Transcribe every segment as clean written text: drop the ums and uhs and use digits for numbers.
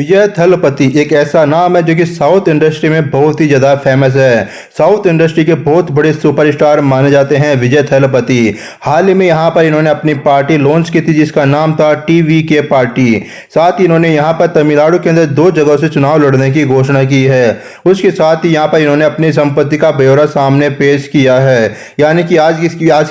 विजय थलपति एक ऐसा नाम है जो कि साउथ इंडस्ट्री में बहुत ही ज़्यादा फेमस है। साउथ इंडस्ट्री के बहुत बड़े सुपरस्टार माने जाते हैं विजय थलपति। हाल ही में यहाँ पर इन्होंने अपनी पार्टी लॉन्च की थी जिसका नाम था टीवीके पार्टी। साथ ही इन्होंने यहाँ पर तमिलनाडु के अंदर 2 जगहों से चुनाव लड़ने की घोषणा की है। उसके साथ ही यहाँ पर इन्होंने अपनी संपत्ति का ब्यौरा सामने पेश किया है। यानी कि आज के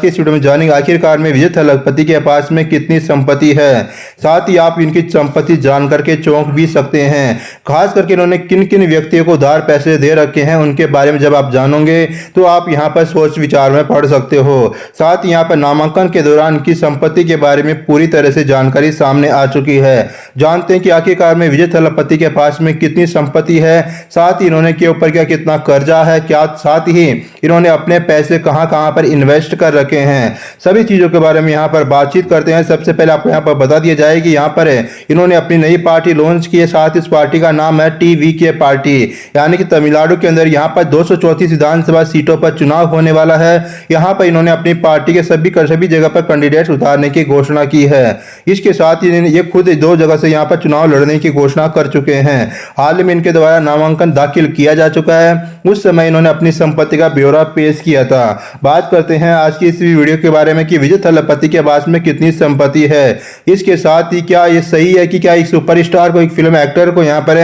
इस वीडियो में जानेंगे आखिरकार में विजय थलपति के पास में कितनी संपत्ति है। साथ ही आप इनकी संपत्ति जान करके चौंक भी सकते हैं। खास करके इन्होंने किन किन व्यक्तियों को उधार पैसे दे रखे हैं उनके बारे में जब आप जानोगे तो आप यहां पर सोच विचार में पढ़ सकते हो। साथ ही यहां पर नामांकन के दौरान की संपत्ति के बारे में पूरी तरह से जानकारी सामने आ चुकी है। जानते हैं कि आखिरकार में विजय थलपति के पास में कितनी संपत्ति है, साथ ही इन्होंने के ऊपर क्या कितना कर्जा है, क्या साथ ही इन्होंने अपने पैसे कहां कहां पर इन्वेस्ट कर रखे हैं, सभी चीजों के बारे में यहां पर बातचीत करते हैं। सबसे पहले आपको यहां पर बता दिया जाए कि यहां पर इन्होंने अपनी नई पार्टी लॉन्च की है। साथ इस पार्टी का नाम है टीवीके पार्टी। यानी कि तमिलनाडु के अंदर यहां पर 234 विधानसभा सीटों पर चुनाव होने वाला है। यहां पर इन्होंने अपनी पार्टी के सभी जगह पर कैंडिडेट्स उतारने की घोषणा की है। इसके साथ ही ये खुद 2 जगह से यहां पर चुनाव लड़ने की घोषणा कर चुके हैं। हाल में इनके द्वारा नामांकन दाखिल किया जा चुका है। उस समय इन्होंने अपनी संपत्ति का ब्यौरा पेश किया था। बात करते हैं आज की इस वीडियो के बारे में कि विजय थलपति के पास में कितनी संपत्ति है। इसके साथ ही क्या ये सही है कि क्या एक सुपरस्टार को, एक फिल्म एक्टर को यहाँ पर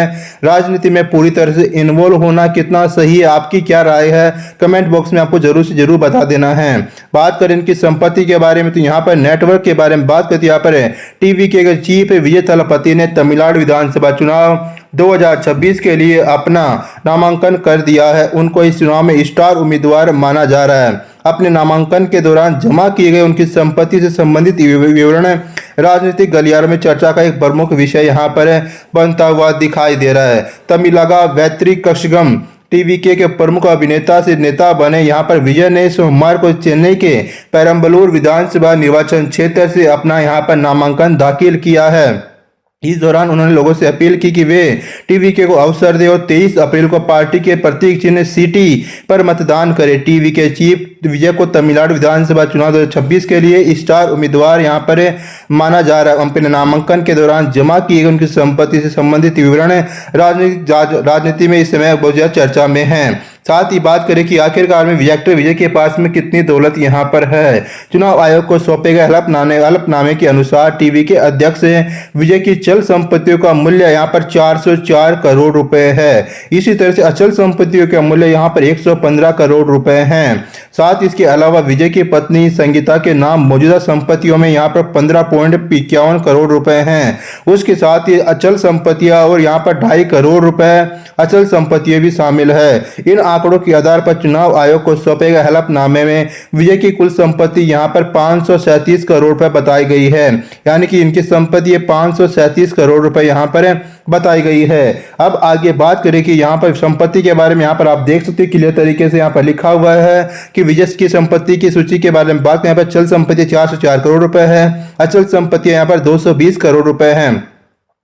राजनीति में पूरी तरह से इन्वॉल्व होना कितना सही है, आपकी क्या राय है, कमेंट बॉक्स में आपको जरूर से जरूर बता देना है। बात करें इनकी संपत्ति के बारे में तो यहाँ पर नेटवर्क के बारे में बात करते यहाँ पर टीवीके के चीफ विजय थलपति ने तमिलनाडु विधानसभा चुनाव 2026 के लिए अपना नामांकन कर दिया है। उनको इस चुनाव में स्टार उम्मीदवार माना जा रहा है। अपने नामांकन के दौरान जमा किए गए उनकी संपत्ति से संबंधित विवरण राजनीतिक गलियारों में चर्चा का एक प्रमुख विषय यहाँ पर बनता हुआ दिखाई दे रहा है। तमिलगा वैत्री कशगम टीवीके के प्रमुख अभिनेता से नेता बने यहाँ पर विजय ने सोमवार को चेन्नई के पेरम्बलूर विधानसभा निर्वाचन क्षेत्र से अपना यहाँ पर नामांकन दाखिल किया है। इस दौरान उन्होंने लोगों से अपील की कि वे टीवीके को अवसर दें और 23 अप्रैल को पार्टी के प्रतीक चिन्ह सीटी पर मतदान करें। टीवीके चीफ विजय को तमिलनाडु विधानसभा चुनाव 2026 के लिए स्टार उम्मीदवार यहां पर माना जा रहा है। अपने नामांकन के दौरान जमा किए गए उनकी संपत्ति से संबंधित विवरण राजनीति में इस समय बहुत ज्यादा चर्चा में है। साथ ही बात करें कि आखिरकार में विजय के पास में कितनी दौलत यहां पर है। चुनाव आयोग को सौंपे गए हलफनामे के अनुसार टीवीके अध्यक्ष विजय की चल संपत्तियों का मूल्य यहां पर 404 करोड़ रुपए है। इसी तरह से अचल संपत्तियों का मूल्य यहां पर 115 करोड़ रुपए है। साथ इसके अलावा विजय की पत्नी संगीता के नाम मौजूदा संपत्तियों में यहां पर 15.51 करोड़ रुपए हैं। उसके साथ ही अचल संपत्तियां और यहां पर 2.5 करोड़ रुपए अचल संपत्तियां भी शामिल है। इन आंकड़ों के आधार पर चुनाव आयोग को सौंपे गए हलफनामे में विजय की कुल संपत्ति यहां पर 537 करोड़ रुपए बताई गई है। यानी कि इनकी संपत्ति 537 करोड़ रुपए यहां पर बताई गई है। अब आगे बात करें कि यहां पर संपत्ति के बारे में यहां पर आप देख सकते हैं क्लियर तरीके से यहां पर लिखा हुआ है कि विजय की संपत्ति की सूची के बारे में बात करें। यहाँ पर चल संपत्ति 404 करोड़ रुपए है, अचल संपत्ति यहाँ पर 220 करोड़ रुपए है।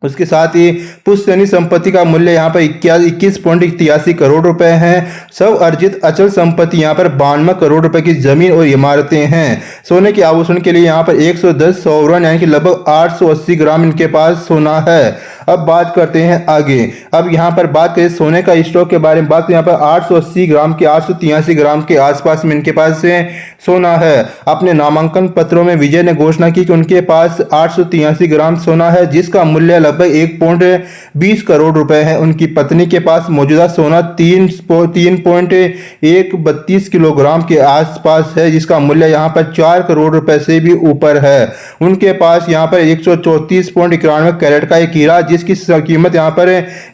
उसके साथ ही पुश्तैनी संपत्ति का मूल्य यहाँ पर 21.83 करोड़ रुपए है। सब अर्जित अचल संपत्ति यहाँ पर 92 करोड़ रुपए की जमीन और इमारतें हैं। सोने के आभूषण के लिए यहाँ पर 110 सौवन यानी कि लगभग 880 ग्राम इनके पास सोना है। अब बात करते हैं आगे। अब यहाँ पर बात करें सोने का स्टॉक के बारे में बात करें, यहाँ पर 880 ग्राम के 883 ग्राम के आसपास में इनके पास से सोना है। अपने नामांकन पत्रों में विजय ने घोषणा की कि उनके पास 883 ग्राम सोना है जिसका मूल्य लगभग 1.20 करोड़ रुपए है। उनकी पत्नी के पास मौजूदा सोना 3.132 किलोग्राम के आसपास है जिसका मूल्य यहाँ पर 4 करोड़ रुपए से भी ऊपर है। उनके पास यहाँ पर 134.91 कैरेट का एक हीरा जिसकी कीमत यहाँ पर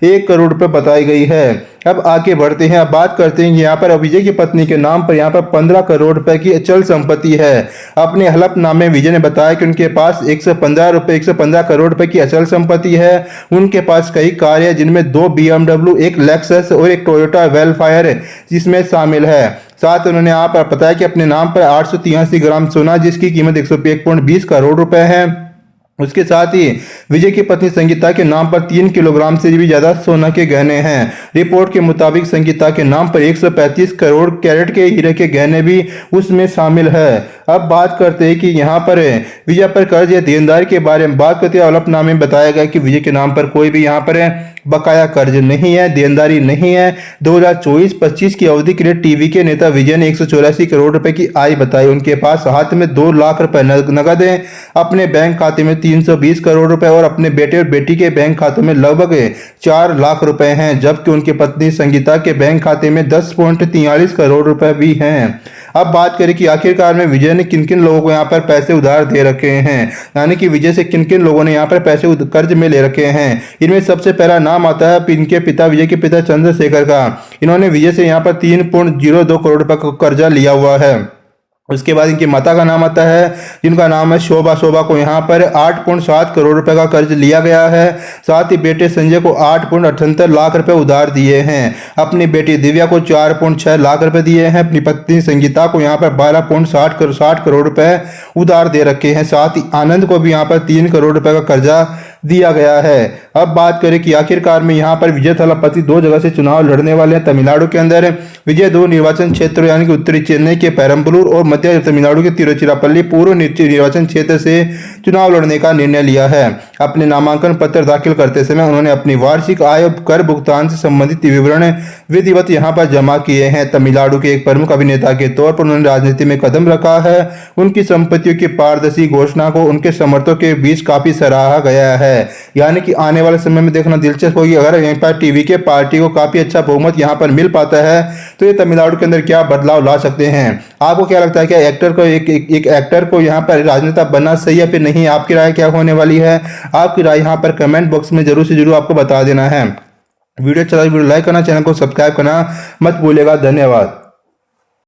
1 करोड़ रुपए बताई गई है। अब आगे बढ़ते हैं। अब बात करते हैं यहाँ पर विजय की पत्नी के नाम पर यहाँ पर 15 करोड़ रुपए की अचल संपत्ति है। अपने हलफनामे में विजय ने बताया कि उनके पास 115 करोड़ रुपए की अचल संपत्ति है। उनके पास कई कार है जिनमें 2 BMW, एक लेक्सस और एक टोयोटा वेलफायर जिसमें शामिल है। साथ उन्होंने यहाँ पर बताया कि अपने नाम पर 883 ग्राम सोना जिसकी कीमत 101.20 करोड़ रुपए है। उसके साथ ही विजय की पत्नी संगीता के नाम पर 3 किलोग्राम से भी ज्यादा सोना के गहने हैं। रिपोर्ट के मुताबिक संगीता के नाम पर 135 करोड़ कैरेट के हीरे के गहने भी उसमें शामिल है। अब बात करते हैं कि यहाँ पर विजय पर कर्ज या देनदारी के बारे में बात करते हैं। हलफनामे में बताया गया कि विजय के नाम पर कोई भी यहाँ पर बकाया कर्ज नहीं है, देनदारी नहीं है। 2024-25 की अवधि के लिए टीवी के नेता विजय ने 184 करोड़ रुपए की आय बताई। उनके पास हाथ में 2 लाख रुपए नगद है, अपने बैंक खाते में 320 करोड़ रुपए और अपने बेटे और बेटी के बैंक खाते में लगभग 4 लाख रुपए हैं, जबकि उनकी पत्नी संगीता के बैंक खाते में 10.43 करोड़ रुपए भी हैं। अब बात करें कि आखिरकार में विजय ने किन किन लोगों को यहाँ पर पैसे उधार दे रखे हैं, यानी कि विजय से किन किन लोगों ने यहाँ पर पैसे कर्ज में ले रखे हैं। इनमें सबसे पहला नाम आता है इनके पिता, विजय के पिता चंद्रशेखर का। इन्होंने विजय से यहाँ पर 3.02 करोड़ रुपए का कर्जा लिया हुआ है। उसके बाद इनकी माता का नाम आता है, जिनका नाम है शोभा। शोभा को यहाँ पर 8.7 करोड़ रुपए का कर्ज लिया गया है। साथ ही बेटे संजय को 8.78 लाख रुपए उधार दिए हैं। अपनी बेटी दिव्या को 4.6 लाख रुपए दिए हैं। अपनी पत्नी संगीता को यहाँ पर 12.60 करोड़ रुपए उधार दे रखे हैं। साथ ही आनंद को भी यहाँ पर 3 करोड़ रुपए का कर्जा दिया गया है। अब बात करें कि आखिरकार में यहाँ पर विजय थलपति 2 जगह से चुनाव लड़ने वाले हैं। तमिलनाडु के अंदर विजय 2 निर्वाचन क्षेत्र यानी कि उत्तरी चेन्नई के पेरम्बलूर और मध्य तमिलनाडु के तिरुचिरापल्ली पूर्व निर्वाचन क्षेत्र से चुनाव लड़ने का निर्णय लिया है। अपने नामांकन पत्र दाखिल करते समय उन्होंने अपनी वार्षिक आय और कर भुगतान से संबंधित विवरण विधिवत यहाँ पर जमा किए हैं। तमिलनाडु के एक प्रमुख अभिनेता के तौर पर उन्होंने राजनीति में कदम रखा है। उनकी संपत्तियों की पारदर्शी घोषणा को उनके समर्थकों के बीच काफी सराहा गया है। यानी कि आने वाले समय में देखना दिलचस्प होगी, अगर यहाँ पर टीवी के पार्टी को काफी अच्छा बहुमत यहाँ पर मिल पाता है तो ये तमिलनाडु के अंदर क्या बदलाव ला सकते हैं। आपको क्या लगता है, क्या एक्टर को एक एक्टर को यहाँ पर राजनेता बनना सही है फिर नहीं? आपकी राय क्या होने वाली है? आपकी राय यहाँ पर कमेंट बॉक्स में जरूर से जरूर आपको बता देना है। वीडियो अच्छा लगा वीडियो लाइक करना, चैनल को सब्सक्राइब करना मत भूलिएगा। धन्यवाद।